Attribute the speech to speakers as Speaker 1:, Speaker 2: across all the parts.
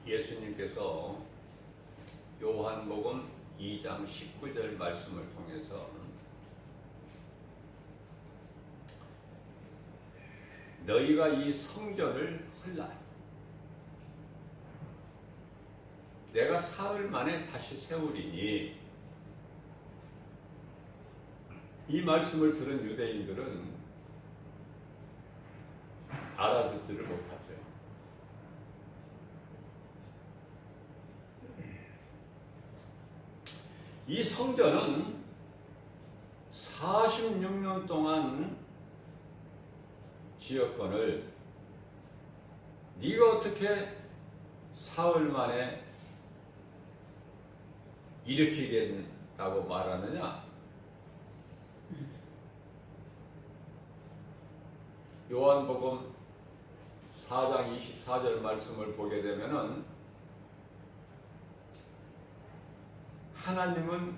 Speaker 1: 예수님께서 요한복음 2장 19절 말씀을 통해서 너희가 이 성전을 헐라, 내가 사흘 만에 다시 세우리니, 이 말씀을 들은 유대인들은 알아듣지를 못하죠. 이 성전은 46년 동안 지었건을 네가 어떻게 사흘 만에 일으키겠다고 말하느냐? 요한복음 4장 24절 말씀을 보게 되면은 하나님은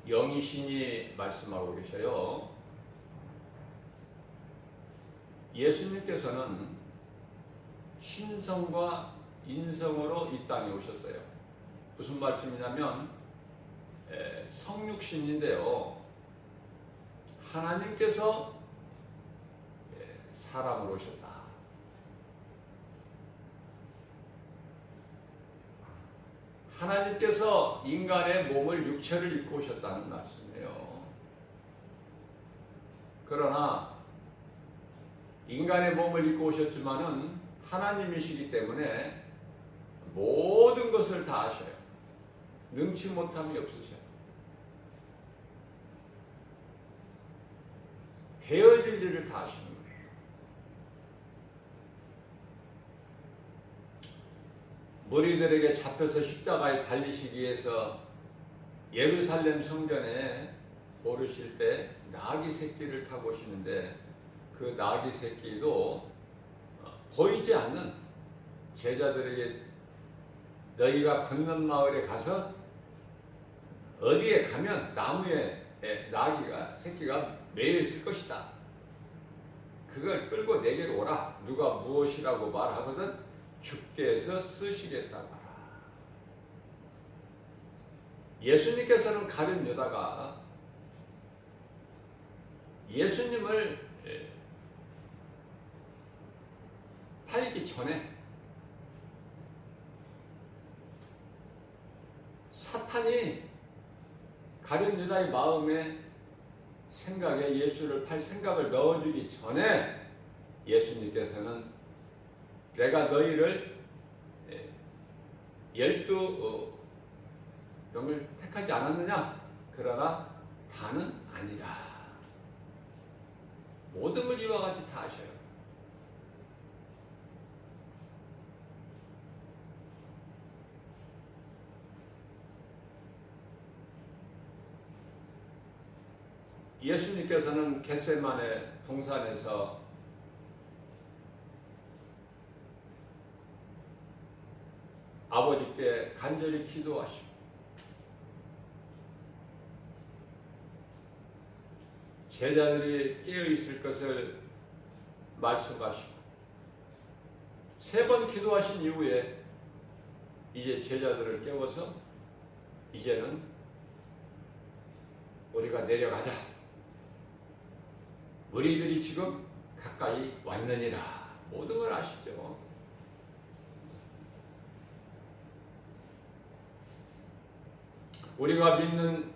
Speaker 1: 영이시니 말씀하고 계셔요. 예수님께서는 신성과 인성으로 이 땅에 오셨어요. 무슨 말씀이냐면 성육신인데요, 하나님께서 사람으로 오셨다. 하나님께서 인간의 몸을, 육체를 입고 오셨다는 말씀이에요. 그러나 인간의 몸을 입고 오셨지만은 하나님이시기 때문에 모든 것을 다 아셔요. 능치 못함이 없으셔요. 베어질 일을 다 아시는 거예요. 무리들에게 잡혀서 십자가에 달리시기 위해서 예루살렘 성전에 오르실 때 나귀 새끼를 타고 오시는데, 그 나귀 새끼도 보이지 않는 제자들에게 너희가 걷는 마을에 가서 어디에 가면 나무에 나귀가 새끼가 매여 있을 것이다. 그걸 끌고 내게로 오라. 누가 무엇이라고 말하거든 주께서 쓰시겠다고 하라. 예수님께서는 가룟 유다가 예수님을 팔기 전에 사탄이 가룟 유다의 마음에, 생각에 예수를 팔 생각을 넣어주기 전에 예수님께서는 내가 너희를 12 명을 택하지 않았느냐? 그러나 다는 아니다. 모든 걸 이와 같이 다 아셔요. 예수님께서는 겟세마네 동산에서 아버지께 간절히 기도하시고 제자들이 깨어 있을 것을 말씀하시고 3번 기도하신 이후에 이제 제자들을 깨워서 이제는 우리가 내려가자. 우리들이 지금 가까이 왔느니라. 모든 걸 아시죠? 우리가 믿는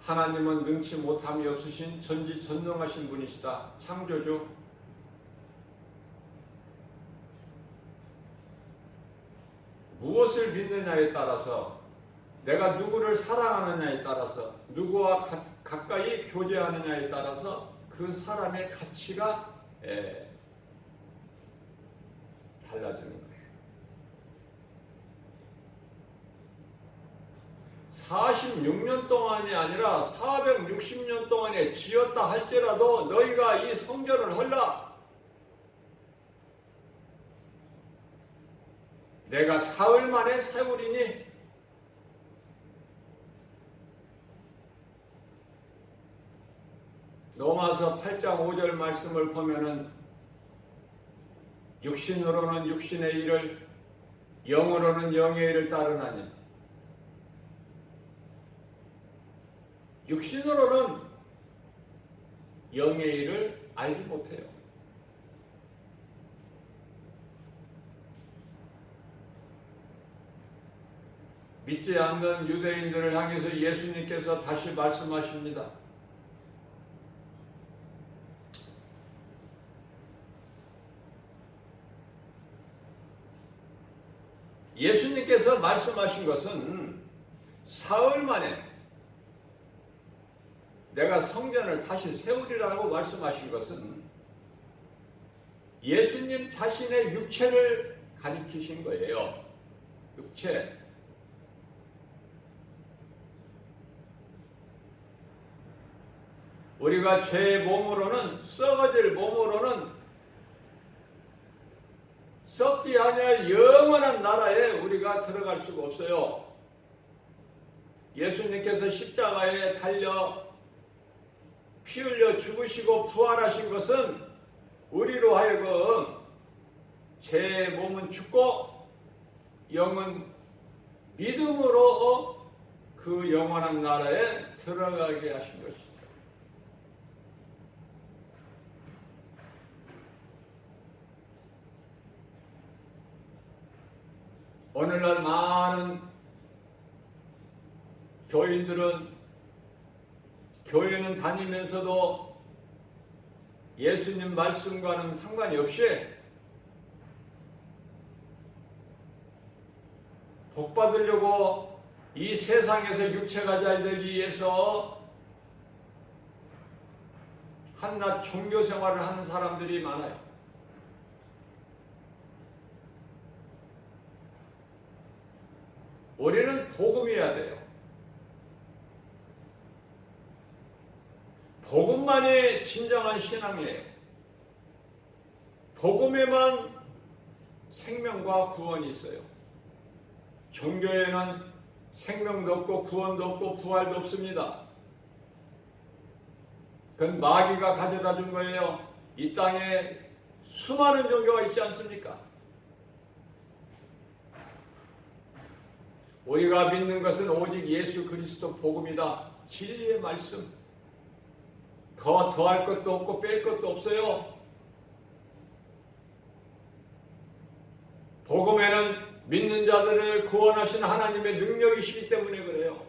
Speaker 1: 하나님은 능치 못함이 없으신 전지전능하신 분이시다. 창조주. 무엇을 믿느냐에 따라서, 내가 누구를 사랑하느냐에 따라서, 누구와 가까이 교제하느냐에 따라서 그 사람의 가치가 달라지는 거예요. 46년 동안이 아니라 460년 동안에 지었다 할지라도 너희가 이 성전을 헐라. 내가 사흘 만에 세우리니. 로마서 8장 5절 말씀을 보면은 육신으로는 육신의 일을, 영으로는 영의 일을 따르나니. 육신으로는 영의 일을 알지 못해요. 믿지 않는 유대인들을 향해서 예수님께서 다시 말씀하십니다. 예수님께서 말씀하신 것은 사흘 만에 내가 성전을 다시 세우리라고 말씀하신 것은 예수님 자신의 육체를 가리키신 거예요. 육체. 우리가 죄의 몸으로는, 썩어질 몸으로는 썩지 아니할 영원한 나라에 우리가 들어갈 수가 없어요. 예수님께서 십자가에 달려 피 흘려 죽으시고 부활하신 것은 우리로 하여금 죄의 몸은 죽고 영은 믿음으로 그 영원한 나라에 들어가게 하신 것입니다. 오늘날 많은 교인들은 교회는 다니면서도 예수님 말씀과는 상관이 없이 복 받으려고 이 세상에서 육체가 잘 되기 위해서 한낱 종교 생활을 하는 사람들이 많아요. 우리는 복음이어야 돼요. 복음만이 진정한 신앙이에요. 복음에만 생명과 구원이 있어요. 종교에는 생명도 없고 구원도 없고 부활도 없습니다. 그건 마귀가 가져다 준 거예요. 이 땅에 수많은 종교가 있지 않습니까? 우리가 믿는 것은 오직 예수 그리스도 복음이다. 진리의 말씀. 더할 것도 없고 뺄 것도 없어요. 복음에는 믿는 자들을 구원하신 하나님의 능력이시기 때문에 그래요.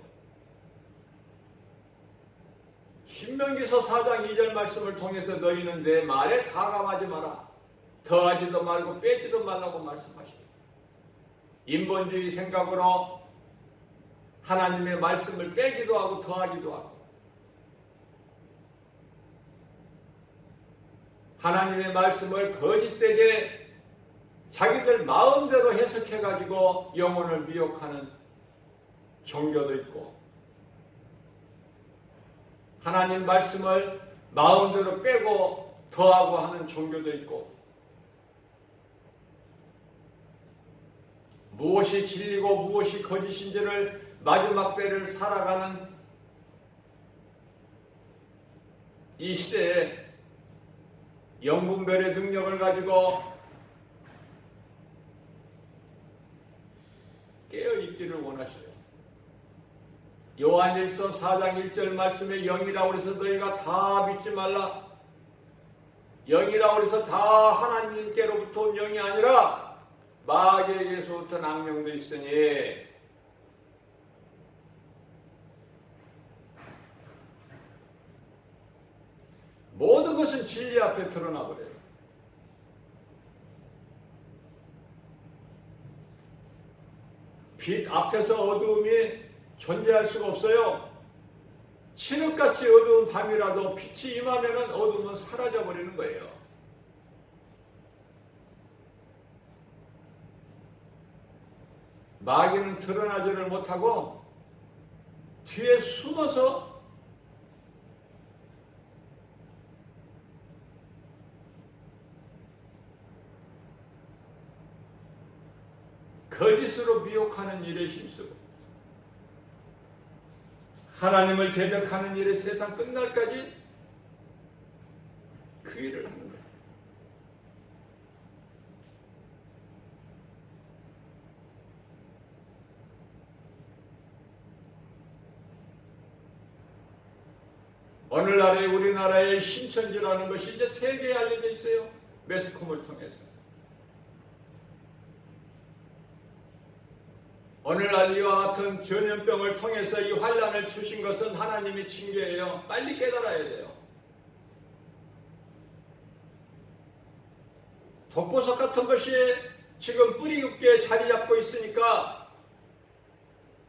Speaker 1: 신명기서 4장 2절 말씀을 통해서 너희는 내 말에 가감하지 마라. 더하지도 말고 빼지도 말라고 말씀하시죠. 인본주의 생각으로 하나님의 말씀을 빼기도 하고 더하기도 하고 하나님의 말씀을 거짓되게 자기들 마음대로 해석해가지고 영혼을 미혹하는 종교도 있고 하나님 말씀을 마음대로 빼고 더하고 하는 종교도 있고 무엇이 진리고 무엇이 거짓인지를 마지막 때를 살아가는 이 시대에 영분별의 능력을 가지고 깨어있기를 원하셔요. 요한일서 4장 1절 말씀에 영이라고 해서 너희가 다 믿지 말라. 영이라고 해서 다 하나님께로부터 온 영이 아니라 마귀에게서부터 온 악령도 있으니 모든 것은 진리 앞에 드러나 버려요. 빛 앞에서 어두움이 존재할 수가 없어요. 칠흑같이 어두운 밤이라도 빛이 임하면 어두움은 사라져 버리는 거예요. 마귀는 드러나지를 못하고 뒤에 숨어서 거짓으로 미혹하는 일에 힘쓰고 하나님을 대적하는 일에 세상 끝날까지 그 일을 하는 거예요. 오늘날의 우리나라의 신천지라는 것이 이제 세계에 알려져 있어요. 매스컴을 통해서. 오늘날 이와 같은 전염병을 통해서 이 환란을 주신 것은 하나님의 징계예요. 빨리 깨달아야 돼요. 독보석 같은 것이 지금 뿌리 깊게 자리 잡고 있으니까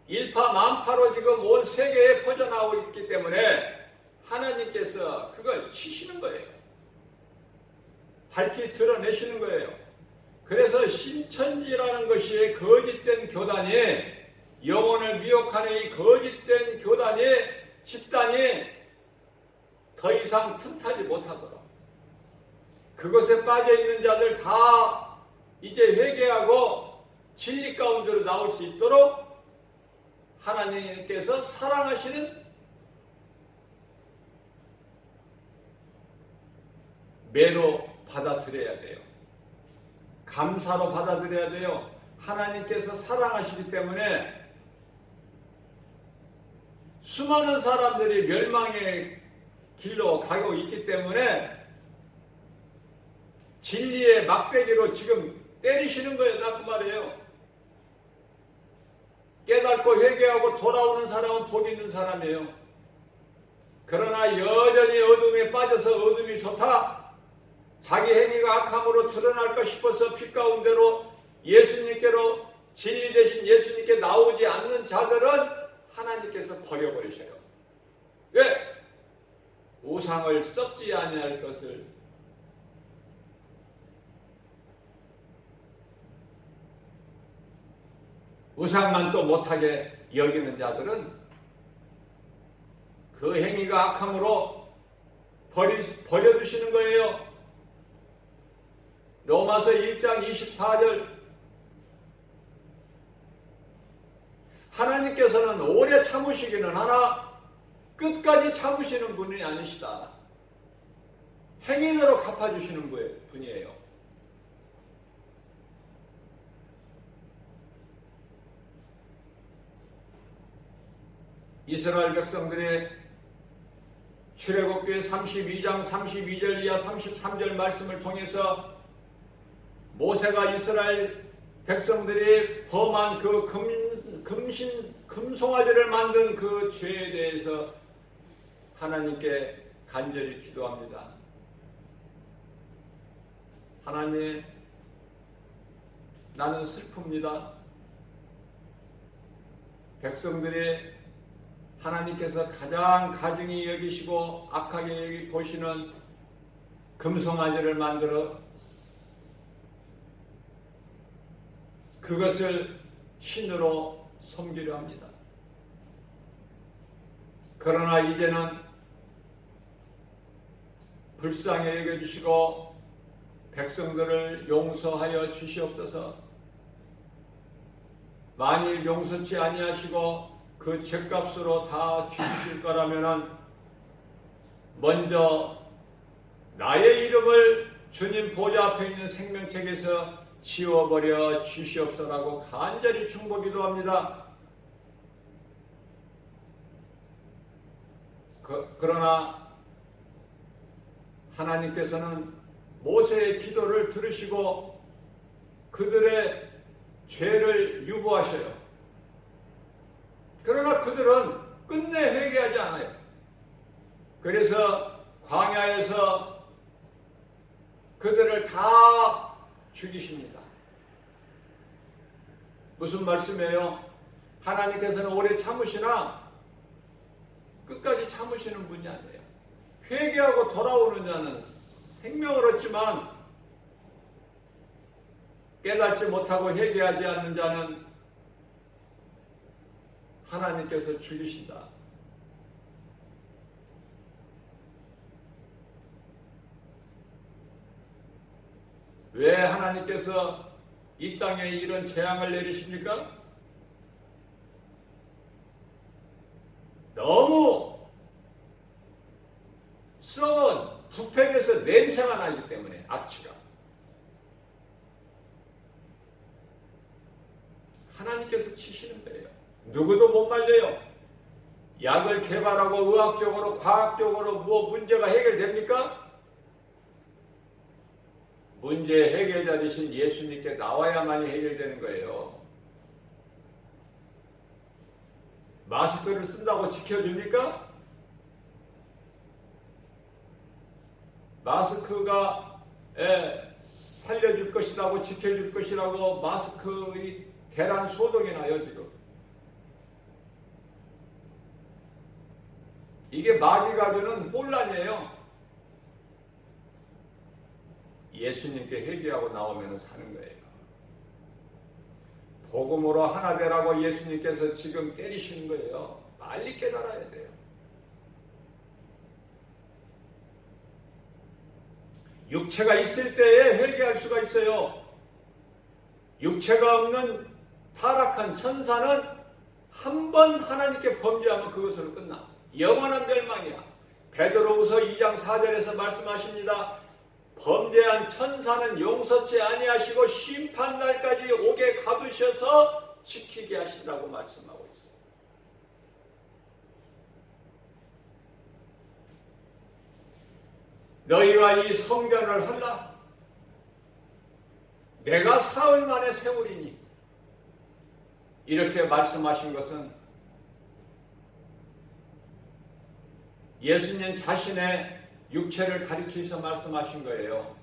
Speaker 1: 일파만파로 지금 온 세계에 퍼져나오고 있기 때문에 하나님께서 그걸 치시는 거예요. 밝히 드러내시는 거예요. 그래서 신천지라는 것이 거짓된 교단이, 영혼을 미혹하는 이 거짓된 교단이, 집단이 더 이상 틈타지 못하도록, 그것에 빠져있는 자들 다 이제 회개하고 진리 가운데로 나올 수 있도록 하나님께서 사랑하시는 매로 받아들여야 돼요. 감사로 받아들여야 돼요. 하나님께서 사랑하시기 때문에 수많은 사람들이 멸망의 길로 가고 있기 때문에 진리의 막대기로 지금 때리시는 거예요. 다 그 말이에요. 깨닫고 회개하고 돌아오는 사람은 복 있는 사람이에요. 그러나 여전히 어둠에 빠져서 어둠이 좋다, 자기 행위가 악함으로 드러날까 싶어서 빛 가운데로 예수님께로, 진리 되신 예수님께 나오지 않는 자들은 하나님께서 버려버리셔요. 왜? 우상을 썩지 아니할 것을, 우상만 또 못하게 여기는 자들은 그 행위가 악함으로 버려두시는 거예요. 로마서 1장 24절, 하나님께서는 오래 참으시기는 하나 끝까지 참으시는 분이 아니시다. 행위대로 갚아주시는 분이에요. 이스라엘 백성들의 출애굽기 32장 32절 이하 33절 말씀을 통해서 모세가 이스라엘 백성들이 범한 그 금송아지를 만든 그 죄에 대해서 하나님께 간절히 기도합니다. 하나님, 나는 슬픕니다. 백성들이 하나님께서 가장 가증히 여기시고 악하게 보시는 금송아지를 만들어 그것을 신으로 섬기려 합니다. 그러나 이제는 불쌍히 여겨주시고 백성들을 용서하여 주시옵소서. 만일 용서치 아니하시고 그 죄값으로 다 주실 거라면은 먼저 나의 이름을 주님 보좌 앞에 있는 생명책에서 지워버려 주시옵소서라고 간절히 중보기도 합니다. 그러나 하나님께서는 모세의 기도를 들으시고 그들의 죄를 유보하셔요. 그러나 그들은 끝내 회개하지 않아요. 그래서 광야에서 그들을 다 죽이십니다. 무슨 말씀이에요? 하나님께서는 오래 참으시나 끝까지 참으시는 분이 아니에요. 회개하고 돌아오는 자는 생명을 얻지만 깨닫지 못하고 회개하지 않는 자는 하나님께서 죽이신다. 왜 하나님께서 이 땅에 이런 재앙을 내리십니까? 너무 썩은 부패에서 냄새가 나기 때문에, 악취가. 하나님께서 치시는 거예요. 누구도 못 말려요. 약을 개발하고 의학적으로 과학적으로 뭐 문제가 해결됩니까? 문제 해결자 되신 예수님께 나와야만이 해결되는 거예요. 마스크를 쓴다고 지켜줍니까? 마스크가 살려줄 것이라고 지켜줄 것이라고 마스크의 대란 소동이 나요 지금. 이게 마귀가 주는 혼란이에요. 예수님께 회개하고 나오면 사는 거예요. 복음으로 하나 되라고 예수님께서 지금 때리시는 거예요. 빨리 깨달아야 돼요. 육체가 있을 때에 회개할 수가 있어요. 육체가 없는 타락한 천사는 한 번 하나님께 범죄하면 그것으로 끝나. 영원한 멸망이야. 베드로후서 2장 4절에서 말씀하십니다. 범죄한 천사는 용서치 아니하시고 심판날까지 옥에 가두셔서 지키게 하신다고 말씀하고 있어요. 너희가 이 성전을 한다. 내가 사흘 만에 세우리니. 이렇게 말씀하신 것은 예수님 자신의 육체를 가리키셔서 말씀하신 거예요.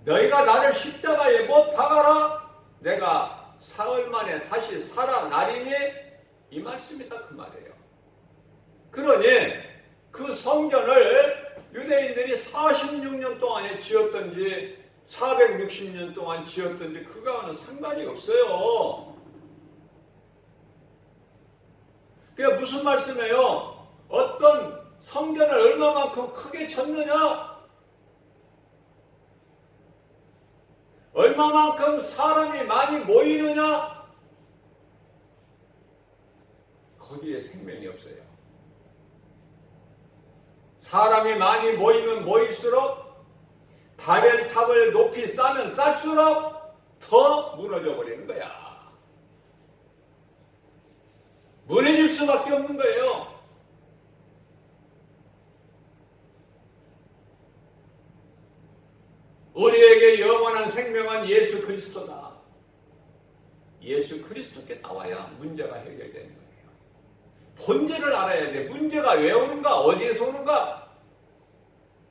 Speaker 1: 너희가 나를 십자가에 못 박아라. 내가 사흘 만에 다시 살아나리니. 이 말씀이다 그 말이에요. 그러니 그 성전을 유대인들이 46년 동안에 지었든지 460년 동안 지었든지 그거와는 상관이 없어요. 그게 무슨 말씀이에요? 어떤 성전을 얼마만큼 크게 쳤느냐? 얼마만큼 사람이 많이 모이느냐? 거기에 생명이 없어요. 사람이 많이 모이면 모일수록 바벨탑을 높이 쌓으면 쌓을수록 더 무너져 버리는 거야. 무너질 수밖에 없는 거예요. 우리에게 영원한 생명은 예수 그리스도다. 예수 그리스도께 나와야 문제가 해결되는 거예요. 본질을 알아야 돼. 문제가 왜 오는가? 어디에서 오는가?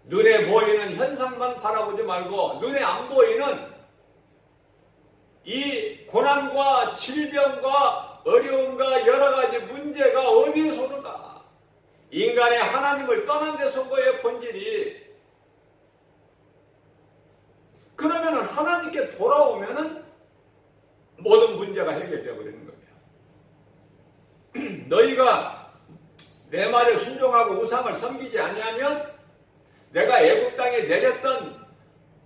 Speaker 1: 눈에 보이는 현상만 바라보지 말고 눈에 안 보이는 이 고난과 질병과 어려움과 여러 가지 문제가 어디에서 오는가? 인간의 하나님을 떠난 데서 온 거예요, 본질이. 그러면 하나님께 돌아오면은 모든 문제가 해결되어 버리는 거예요. 너희가 내 말에 순종하고 우상을 섬기지 아니하면 내가 애굽 땅에 내렸던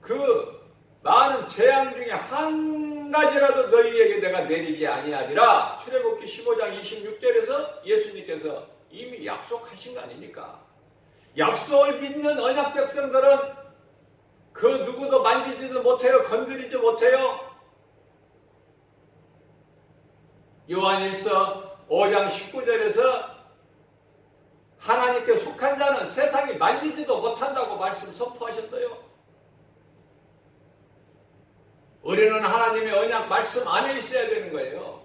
Speaker 1: 그 많은 재앙 중에 한 가지라도 너희에게 내가 내리지 아니하리라. 출애굽기 15장 26절에서 예수님께서 이미 약속하신 거 아닙니까? 약속을 믿는 언약 백성들은 그 누구도 만지지도 못해요. 건드리지 못해요. 요한일서 5장 19절에서 하나님께 속한 자는 세상이 만지지도 못한다고 말씀 선포하셨어요. 우리는 하나님의 언약 말씀 안에 있어야 되는 거예요.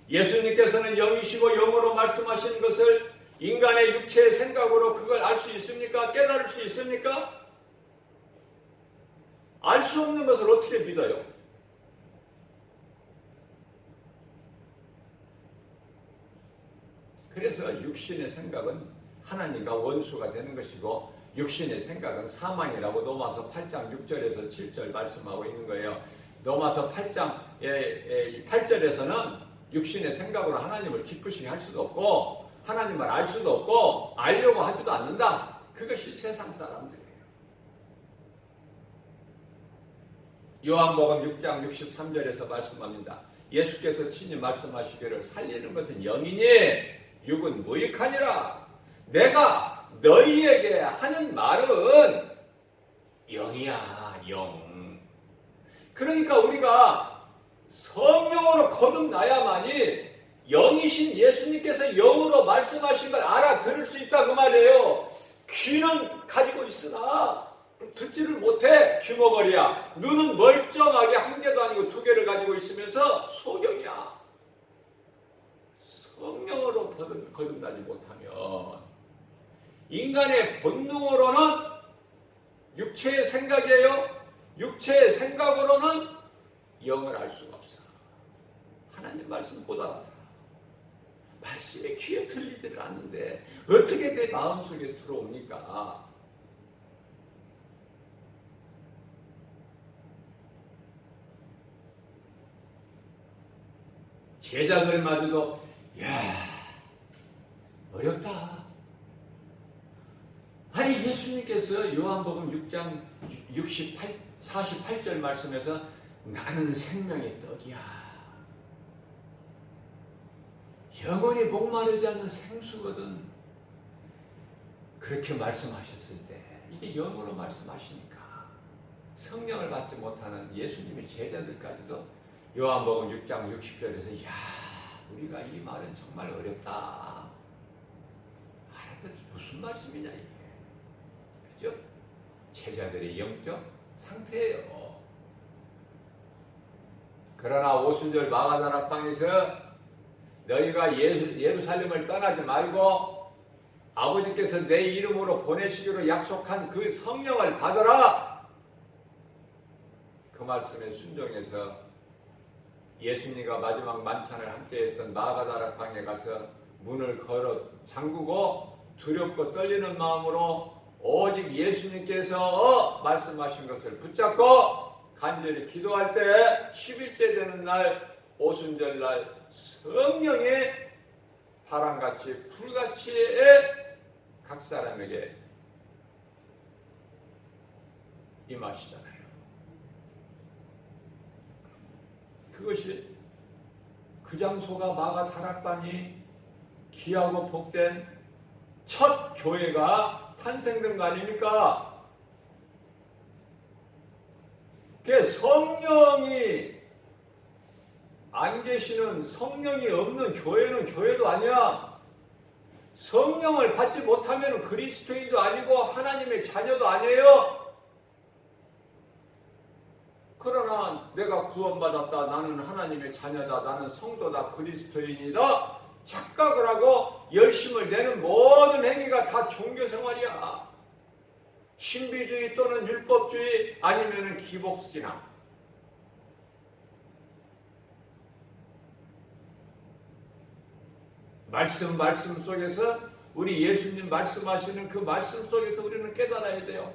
Speaker 1: 예수님께서는 영이시고 영으로 말씀하시는 것을 인간의 육체의 생각으로 그걸 알 수 있습니까? 깨달을 수 있습니까? 알 수 없는 것을 어떻게 믿어요? 그래서 육신의 생각은 하나님과 원수가 되는 것이고 육신의 생각은 사망이라고 로마서 8장 6절에서 7절 말씀하고 있는 거예요. 로마서 8장 8절에서는 육신의 생각으로 하나님을 기쁘시게 할 수도 없고 하나님을 알 수도 없고 알려고 하지도 않는다. 그것이 세상 사람들이에요. 요한복음 6장 63절에서 말씀합니다. 예수께서 친히 말씀하시기를 살리는 것은 영이니 육은 무익하니라. 내가 너희에게 하는 말은 영이야, 영. 그러니까 우리가 성령으로 거듭나야만이 영이신 예수님께서 영으로 말씀하신 걸 알아들을 수 있다 그 말이에요. 귀는 가지고 있으나 듣지를 못해. 귀머거리야. 눈은 멀쩡하게 한 개도 아니고 두 개를 가지고 있으면서 소경이야. 성령으로 거듭나지 못하면 인간의 본능으로는 육체의 생각이에요. 육체의 생각으로는 영을 알 수가 없어. 하나님 말씀 못 알아들어. 말씀이 귀에 들리지를 않는데 어떻게 내 마음속에 들어옵니까? 제자들마저도 어렵다. 아니 예수님께서 요한복음 6장 48절 말씀에서 나는 생명의 떡이야. 영원히 목마르지 않는 생수거든. 그렇게 말씀하셨을 때 이게 영으로 말씀하시니까 성령을 받지 못하는 예수님의 제자들까지도 요한복음 6장 60절에서 우리가 이 말은 정말 어렵다. 알았더니 무슨 말씀이냐 이게. 그죠? 제자들의 영적 상태예요. 그러나 오순절 마가다락방에서 너희가 예루살렘을 떠나지 말고 아버지께서 내 이름으로 보내시기로 약속한 그 성령을 받으라. 그 말씀에 순종해서 예수님과 마지막 만찬을 함께했던 마가다락방에 가서 문을 걸어 잠그고 두렵고 떨리는 마음으로 오직 예수님께서 말씀하신 것을 붙잡고 간절히 기도할 때 10일째 되는 날 오순절날 성령의 바람같이 불같이 각 사람에게 임하시잖아요. 그것이 그 장소가 마가다락방이 귀하고 복된 첫 교회가 탄생된 거 아닙니까? 그 성령이 안 계시는, 성령이 없는 교회는 교회도 아니야. 성령을 받지 못하면 그리스도인도 아니고 하나님의 자녀도 아니에요. 그러나 내가 구원받았다, 나는 하나님의 자녀다, 나는 성도다, 그리스도인이다 착각을 하고 열심을 내는 모든 행위가 다 종교생활이야. 신비주의 또는 율법주의 아니면 기복신앙. 말씀 속에서 우리 예수님 말씀하시는 그 말씀 속에서 우리는 깨달아야 돼요.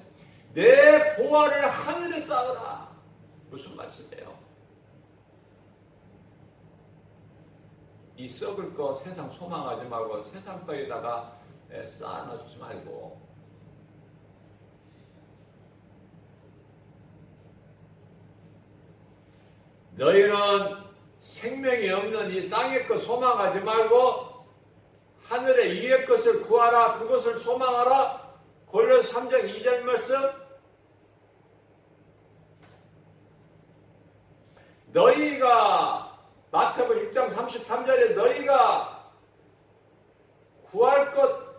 Speaker 1: 내 보화를 하늘에 쌓으라. 무슨 말씀이에요? 이 썩을 거 세상 소망하지 말고 세상 거에다가 쌓아놓지 말고 너희는 생명이 없는 이 땅의 것 소망하지 말고 하늘의 위의 것을 구하라. 그것을 소망하라. 골로새 3장 2절 말씀. 너희가 마태복음 6장 33절에 너희가 구할 것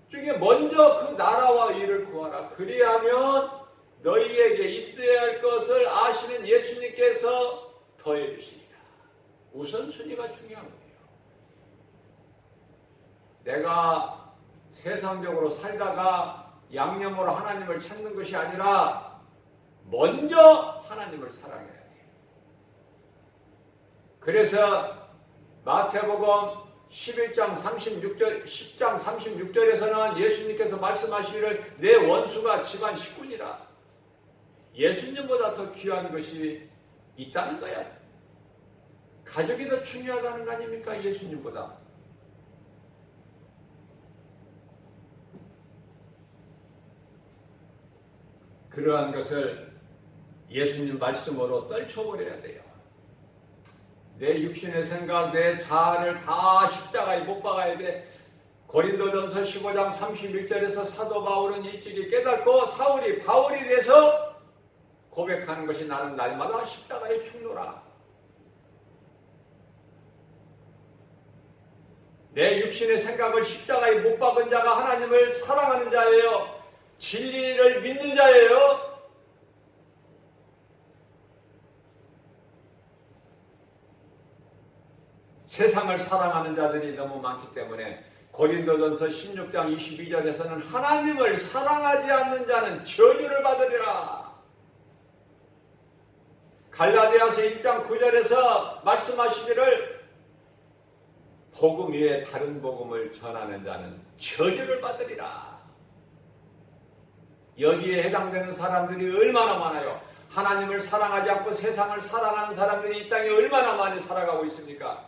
Speaker 1: 중에 먼저 그 나라와 의를 구하라. 그리하면 너희에게 있어야 할 것을 아시는 예수님께서 더해 주시리라. 우선순위가 중요한 거예요. 내가 세상적으로 살다가 양념으로 하나님을 찾는 것이 아니라 먼저 하나님을 사랑해야 돼요. 그래서 마태복음 11장 36절, 10장 36절에서는 예수님께서 말씀하시기를 내 원수가 집안 식구니라. 예수님보다 더 귀한 것이 있다는 거야. 가족이 더 중요하다는 거 아닙니까? 예수님보다. 그러한 것을 예수님 말씀으로 떨쳐버려야 돼요. 내 육신의 생각, 내 자아를 다 십자가에 못 박아야 돼. 고린도전서 15장 31절에서 사도 바울은 일찍이 깨닫고 사울이 바울이 돼서 고백하는 것이 나는 날마다 십자가에 죽노라. 내 육신의 생각을 십자가에 못 박은 자가 하나님을 사랑하는 자예요. 진리를 믿는 자예요. 세상을 사랑하는 자들이 너무 많기 때문에 고린도전서 16장 22절에서는 하나님을 사랑하지 않는 자는 저주를 받으리라. 갈라디아서 1장 9절에서 말씀하시기를 복음 위에 다른 복음을 전하는 자는 저주를 받으리라. 여기에 해당되는 사람들이 얼마나 많아요. 하나님을 사랑하지 않고 세상을 사랑하는 사람들이 이 땅에 얼마나 많이 살아가고 있습니까?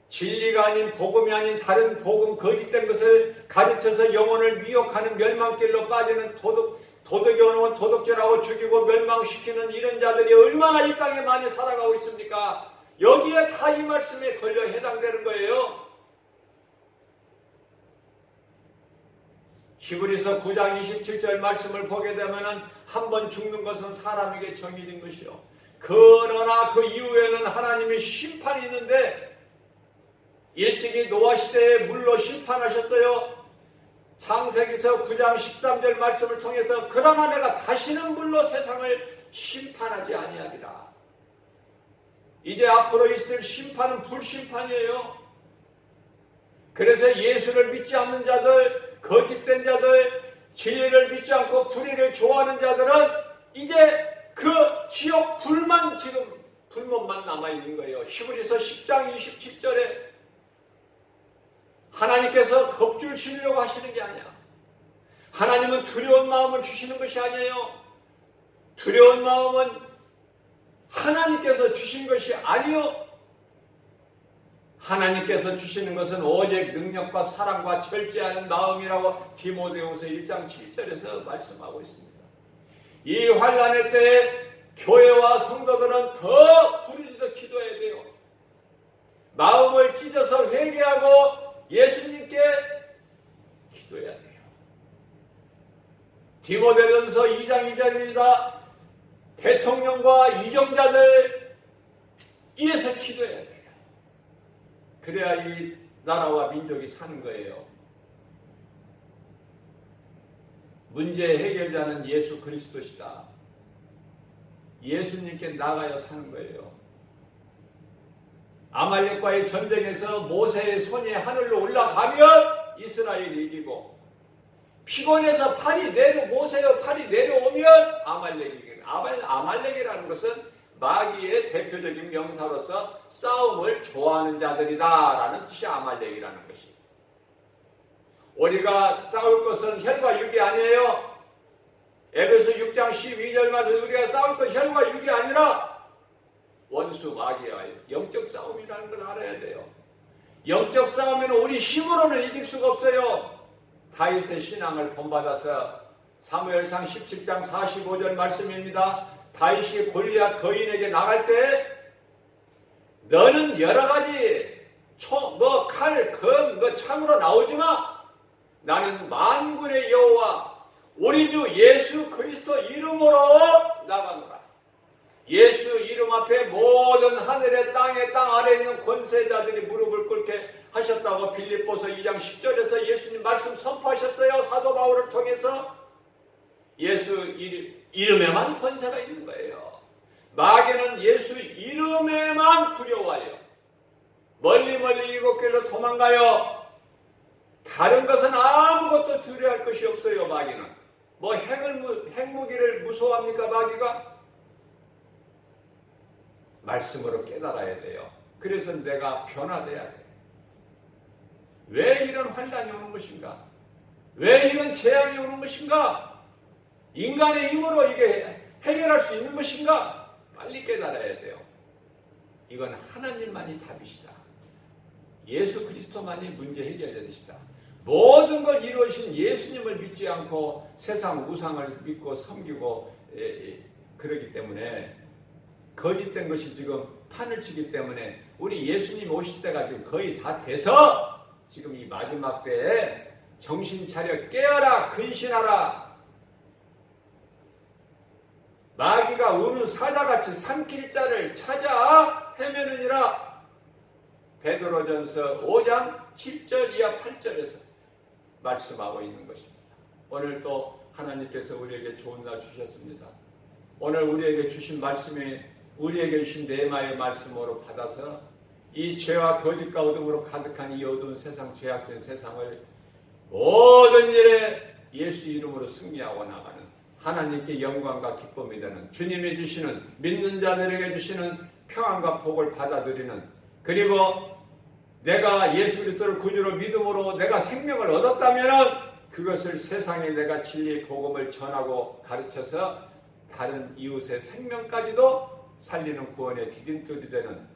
Speaker 1: 진리가 아닌 복음이 아닌 다른 복음, 거짓된 것을 가르쳐서 영혼을 미혹하는 멸망길로 빠지는 도덕이 오는 도덕질하고 죽이고 멸망시키는 이런 자들이 얼마나 이 땅에 많이 살아가고 있습니까? 여기에 다 이 말씀에 걸려 해당되는 거예요. 히브리서 9장 27절 말씀을 보게 되면 한 번 죽는 것은 사람에게 정해진 것이요. 그러나 그 이후에는 하나님의 심판이 있는데 일찍이 노아 시대에 물로 심판하셨어요. 창세기서 9장 13절 말씀을 통해서 그러나 내가 다시는 물로 세상을 심판하지 아니하리라. 이제 앞으로 있을 심판은 불심판이에요. 그래서 예수를 믿지 않는 자들, 거짓된 자들, 진리를 믿지 않고 불의를 좋아하는 자들은 이제 그 지옥 불만 지금 불못만 남아있는 거예요. 히브리서 10장 27절에 하나님께서 겁줄 주려고 하시는 게 아니야. 하나님은 두려운 마음을 주시는 것이 아니에요. 두려운 마음은 하나님께서 주신 것이 아니요. 하나님께서 주시는 것은 오직 능력과 사랑과 절제하는 마음이라고 디모데후서 1장 7절에서 말씀하고 있습니다. 이 환난의 때에 교회와 성도들은 더 부르짖어 기도해야 돼요. 마음을 찢어서 회개하고 예수님께 기도해야 돼요. 디모데전서 2장 2절입니다. 대통령과 이정자들 위해서 기도해야 돼요. 그래야 이 나라와 민족이 사는 거예요. 문제 해결자는 예수 그리스도시다. 예수님께 나가야 사는 거예요. 아말렉과의 전쟁에서 모세의 손이 하늘로 올라가면 이스라엘이 이기고 피곤해서 모세의 팔이 내려오면 아말렉이 이기고 아말렉이라는 것은 마귀의 대표적인 명사로서 싸움을 좋아하는 자들이다라는 뜻이 아말렉이라는 것이. 우리가 싸울 것은 혈과 육이 아니에요. 에베소 6장 12절 말씀 우리가 싸울 것 혈과 육이 아니라 원수 마귀와의 영적 싸움이라는 걸 알아야 돼요. 영적 싸움에는 우리 힘으로는 이길 수가 없어요. 다윗의 신앙을 본받아서 사무엘상 17장 45절 말씀입니다. 다윗이 골리앗 거인에게 나갈 때 너는 여러 가지 칼, 검, 창으로 나오지 마. 나는 만군의 여호와 우리 주 예수 그리스도 이름으로 나가노라. 예수 이름 앞에 모든 하늘의 땅에 땅 아래에 있는 권세자들이 무릎을 꿇게 하셨다고 빌립보서 2장 10절에서 예수님 말씀 선포하셨어요. 사도 바울을 통해서. 예수 이름에만 권세가 있는 거예요. 마귀는 예수 이름에만 두려워해요. 멀리 일곱 길로 도망가요. 다른 것은 아무것도 두려워할 것이 없어요. 마귀는. 뭐 핵무기를 무서워합니까 마귀가? 말씀으로 깨달아야 돼요. 그래서 내가 변화돼야 돼요. 왜 이런 환난이 오는 것인가? 왜 이런 재앙이 오는 것인가? 인간의 힘으로 이게 해결할 수 있는 것인가? 빨리 깨달아야 돼요. 이건 하나님만이 답이시다. 예수 그리스도만이 문제 해결자이시다. 모든 걸 이루신 예수님을 믿지 않고 세상 우상을 믿고 섬기고 그러기 때문에 거짓된 것이 지금 판을 치기 때문에 우리 예수님 오실 때가 지금 거의 다 돼서 지금 이 마지막 때에 정신 차려 깨어라 근신하라. 마귀가 우는 사자같이 삼킬 자를 찾아 헤매느니라. 베드로전서 5장 7절 이하 8절에서 말씀하고 있는 것입니다. 오늘 또 하나님께서 우리에게 좋은 날 주셨습니다. 오늘 우리에게 주신 말씀이 우리에게 주신 내마의 말씀으로 받아서 이 죄와 거짓과 어둠으로 가득한 이 어두운 세상, 죄악된 세상을 모든 일에 예수 이름으로 승리하고 나가는 하나님께 영광과 기쁨이 되는 주님이 주시는 믿는 자들에게 주시는 평안과 복을 받아들이는, 그리고 내가 예수 그리스도를 구주로 믿음으로 내가 생명을 얻었다면 그것을 세상에 내가 진리 복음을 전하고 가르쳐서 다른 이웃의 생명까지도 살리는 구원의 디딤돌이 되는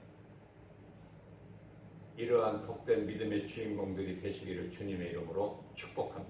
Speaker 1: 이러한 복된 믿음의 주인공들이 되시기를 주님의 이름으로 축복합니다.